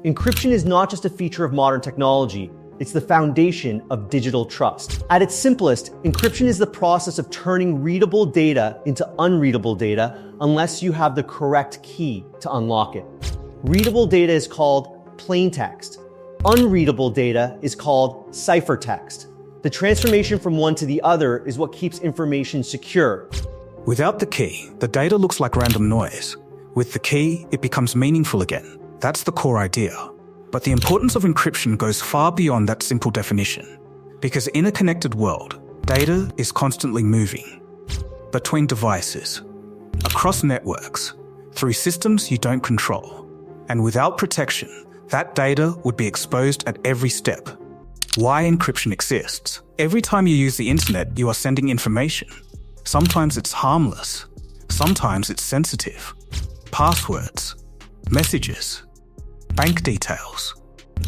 Encryption is not just a feature of modern technology, it's the foundation of digital trust. At its simplest, encryption is the process of turning readable data into unreadable data unless you have the correct key to unlock it. Readable data is called plaintext. Unreadable data is called ciphertext. The transformation from one to the other is what keeps information secure. Without the key, the data looks like random noise. With the key, it becomes meaningful again. That's the core idea. But the importance of encryption goes far beyond that simple definition. Because in a connected world, data is constantly moving. Between devices, across networks, through systems you don't control. And without protection, that data would be exposed at every step. Why encryption exists? Every time you use the internet, you are sending information. Sometimes it's harmless. Sometimes it's sensitive. Passwords, messages, bank details,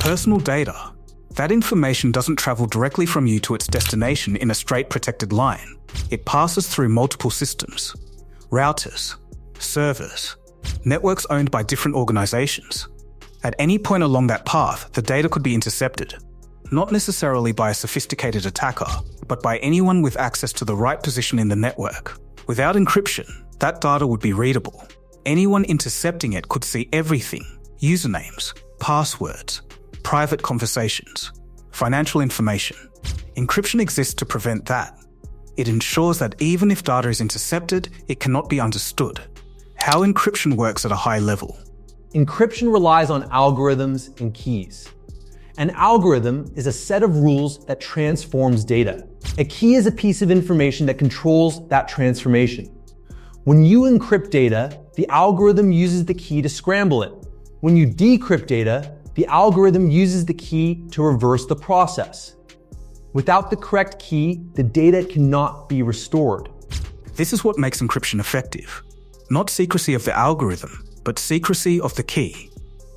personal data. That information doesn't travel directly from you to its destination in a straight protected line. It passes through multiple systems, routers, servers, networks owned by different organizations. At any point along that path, the data could be intercepted, not necessarily by a sophisticated attacker, but by anyone with access to the right position in the network. Without encryption, that data would be readable. Anyone intercepting it could see everything: usernames, passwords, private conversations, financial information. Encryption exists to prevent that. It ensures that even if data is intercepted, it cannot be understood. How encryption works at a high level. Encryption relies on algorithms and keys. An algorithm is a set of rules that transforms data. A key is a piece of information that controls that transformation. When you encrypt data, the algorithm uses the key to scramble it. When you decrypt data, the algorithm uses the key to reverse the process. Without the correct key, the data cannot be restored. This is what makes encryption effective. Not secrecy of the algorithm, but secrecy of the key.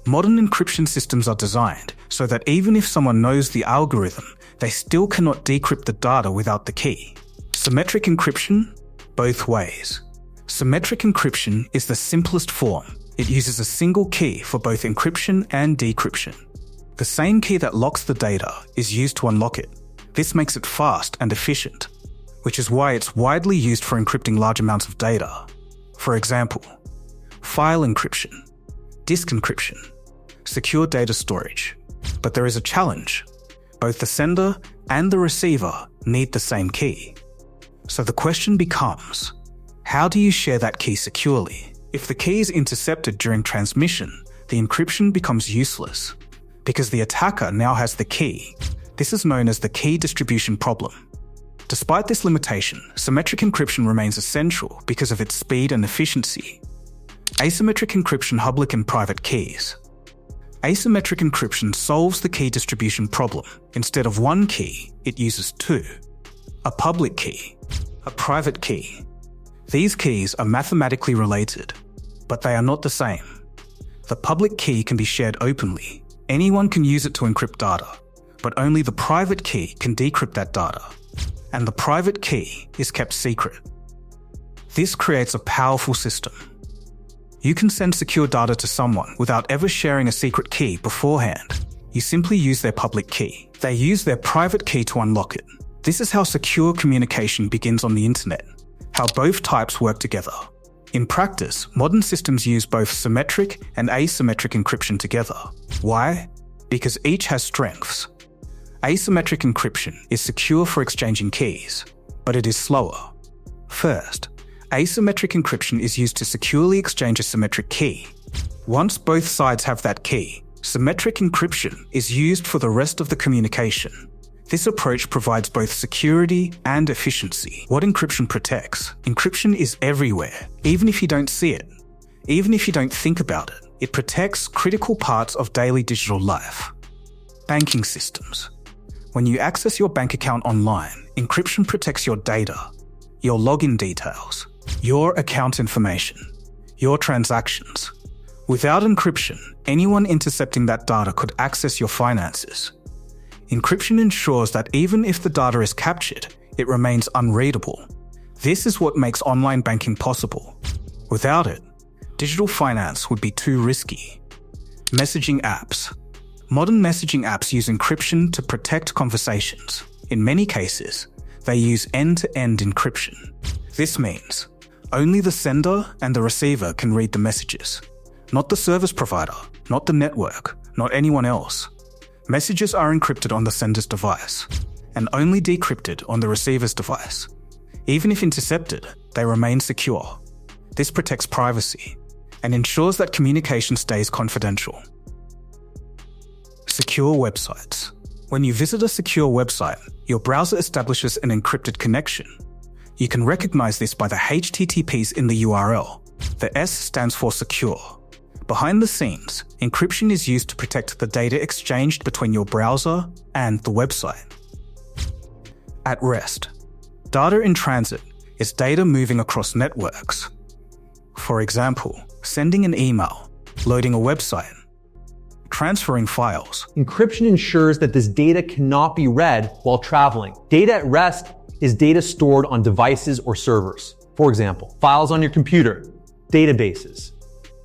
Modern encryption systems are designed so that even if someone knows the algorithm, they still cannot decrypt the data without the key. Symmetric encryption? Both ways. Symmetric encryption is the simplest form. It uses a single key for both encryption and decryption. The same key that locks the data is used to unlock it. This makes it fast and efficient, which is why it's widely used for encrypting large amounts of data. For example, file encryption, disk encryption, secure data storage. But there is a challenge. Both the sender and the receiver need the same key. So the question becomes, how do you share that key securely? If the key is intercepted during transmission, the encryption becomes useless because the attacker now has the key. This is known as the key distribution problem. Despite this limitation, symmetric encryption remains essential because of its speed and efficiency. Asymmetric encryption public and private keys. Asymmetric encryption solves the key distribution problem. Instead of one key, it uses two: a public key, a private key. These keys are mathematically related, but they are not the same. The public key can be shared openly. Anyone can use it to encrypt data, but only the private key can decrypt that data, and the private key is kept secret. This creates a powerful system. You can send secure data to someone without ever sharing a secret key beforehand. You simply use their public key. They use their private key to unlock it. This is how secure communication begins on the internet, how both types work together. In practice, modern systems use both symmetric and asymmetric encryption together. Why? Because each has strengths. Asymmetric encryption is secure for exchanging keys, but it is slower. First, asymmetric encryption is used to securely exchange a symmetric key. Once both sides have that key, symmetric encryption is used for the rest of the communication. This approach provides both security and efficiency. What encryption protects? Encryption is everywhere, even if you don't see it. Even if you don't think about it, it protects critical parts of daily digital life. Banking systems. When you access your bank account online, encryption protects your data, your login details, your account information, your transactions. Without encryption, anyone intercepting that data could access your finances. Encryption ensures that even if the data is captured, it remains unreadable. This is what makes online banking possible. Without it, digital finance would be too risky. Messaging apps. Modern messaging apps use encryption to protect conversations. In many cases, they use end-to-end encryption. This means only the sender and the receiver can read the messages, not the service provider, not the network, not anyone else. Messages are encrypted on the sender's device and only decrypted on the receiver's device. Even if intercepted, they remain secure. This protects privacy and ensures that communication stays confidential. Secure websites. When you visit a secure website, your browser establishes an encrypted connection. You can recognize this by the HTTPs in the URL. The S stands for secure. Behind the scenes, encryption is used to protect the data exchanged between your browser and the website. At rest. Data in transit is data moving across networks. For example, sending an email, loading a website, transferring files. Encryption ensures that this data cannot be read while traveling. Data at rest is data stored on devices or servers. For example, files on your computer, databases,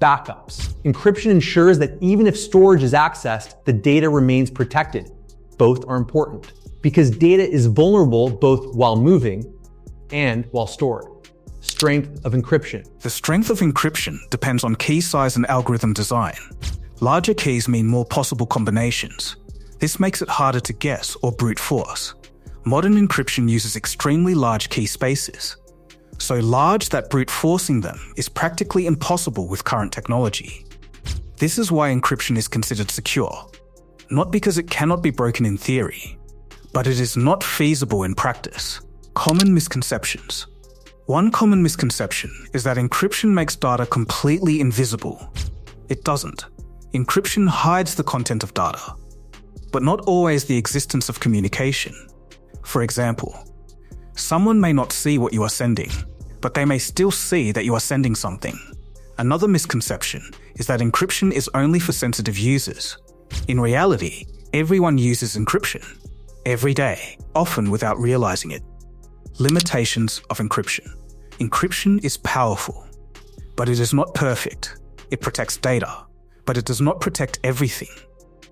backups. Encryption ensures that even if storage is accessed, the data remains protected. Both are important because data is vulnerable both while moving and while stored. Strength of encryption. The strength of encryption depends on key size and algorithm design. Larger keys mean more possible combinations. This makes it harder to guess or brute force. Modern encryption uses extremely large key spaces. So large that brute forcing them is practically impossible with current technology. This is why encryption is considered secure. Not because it cannot be broken in theory, but it is not feasible in practice. Common misconceptions. One common misconception is that encryption makes data completely invisible. It doesn't. Encryption hides the content of data, but not always the existence of communication. For example, someone may not see what you are sending, but they may still see that you are sending something. Another misconception is that encryption is only for sensitive users. In reality, everyone uses encryption every day, often without realizing it. Limitations of encryption. Encryption is powerful, but it is not perfect. It protects data, but it does not protect everything.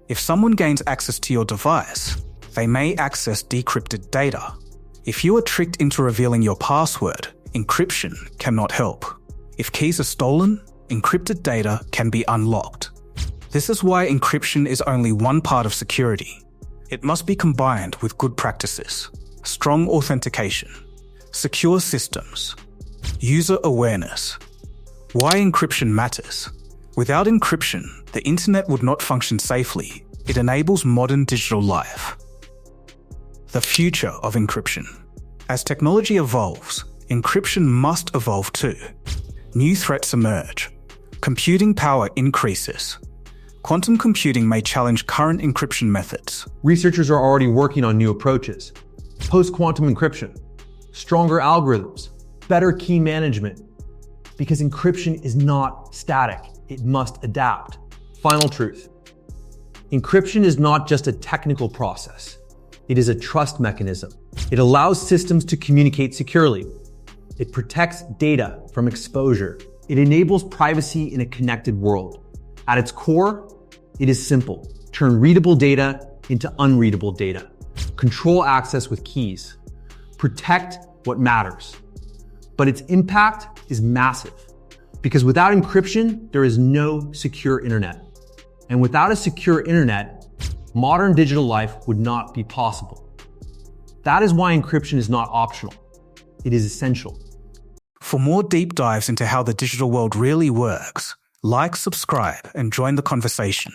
If someone gains access to your device, they may access decrypted data. If you are tricked into revealing your password, encryption cannot help. If keys are stolen, encrypted data can be unlocked. This is why encryption is only one part of security. It must be combined with good practices, strong authentication, secure systems, user awareness. Why encryption matters. Without encryption, the internet would not function safely. It enables modern digital life. The future of encryption. As technology evolves, encryption must evolve too. New threats emerge. Computing power increases. Quantum computing may challenge current encryption methods. Researchers are already working on new approaches. Post-quantum encryption, stronger algorithms, better key management. Because encryption is not static, it must adapt. Final truth. Encryption is not just a technical process. It is a trust mechanism. It allows systems to communicate securely. It protects data from exposure. It enables privacy in a connected world. At its core, it is simple. Turn readable data into unreadable data. Control access with keys. Protect what matters. But its impact is massive. Because without encryption, there is no secure internet. And without a secure internet, modern digital life would not be possible. That is why encryption is not optional. It is essential. For more deep dives into how the digital world really works, like, subscribe, and join the conversation.